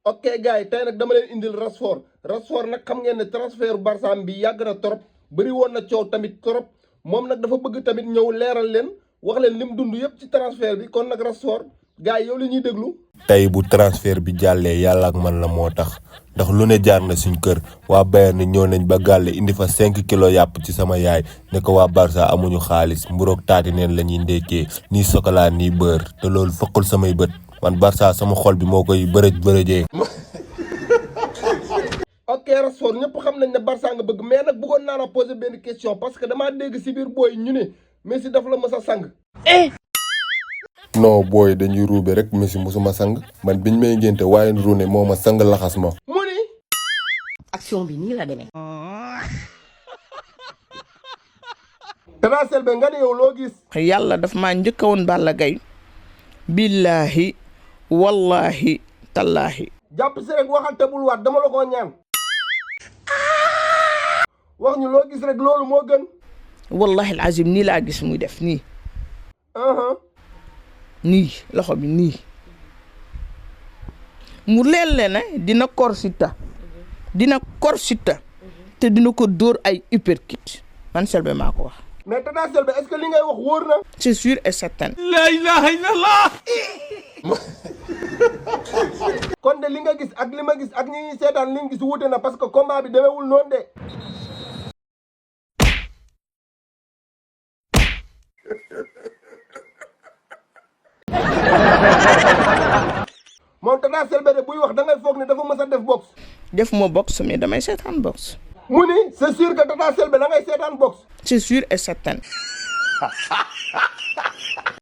ok gars yi tey nag dama leen indil Rashford nag xam ngeen ne transfert Barça bi yàgg na trop bëri woon na coow tamit trop moom nag dafa bëgg tamit ñëw leeral leen wax leen lim dund yëpp ci transfert bi kon nag Rashford gars yi yow la ñuy déglu. tey bu transfert bi jàllee yàlla ak man la moo tax ndax lu ne jaar na suñ kër waa Bayern ñëw nañ ba gàlle indi fa 5 kilos yàpp ci sama yaay ne ko waa Barça amuñu xaalis mburoog taati neen la ñuy ndékkee nii chocolat nii beurre te loolu fëqul samay bët man Barça sama xol bi moo koy bërëjee. ok Rashford ñëpp xam nañ ne Barça nga bëgg mais nag bëggoon naa la poser benn question parce que damaa dégg si biir booy ñu ne Messi daf la mës a sang. non booy dañuy ruube rek Messi musuma sang man biñ may ngénte waaye Rooney moo ma sang laxas ma. mu ni. action bi nii la demee. Tata Selbé nga ne yow loo gis. yàlla daf maa njëkk woon Balla Gaye billaahi wallaahi tallaahi. jàpp si rek waxal te bul waat dama la ko ñaan. wax ñu loo gis rek loolu moo gën. wallaahi alazim nii laa gis muy def nii. nii loxo bi nii mu leelle ne dina korsita te dina ko dóor ay uppercut man Selbé maa ko wax. mais Tata Selbé est-ce que li ngay wax wóor na. c'est sûr et certain. la ilaha illallah. kon de li nga gis ak li ma gis ak ñi seetaan li nga gis wuute na parce que combat bi demeewul noonu de. moom Tata Selbé de buy wax da ngay foog ne dafa mës a def boxe. def ma boxe mais damay seetaan boxe. mu ni c'est sûr que Tata Selbé da ngay seetaan boxe. c'est sûr et certain.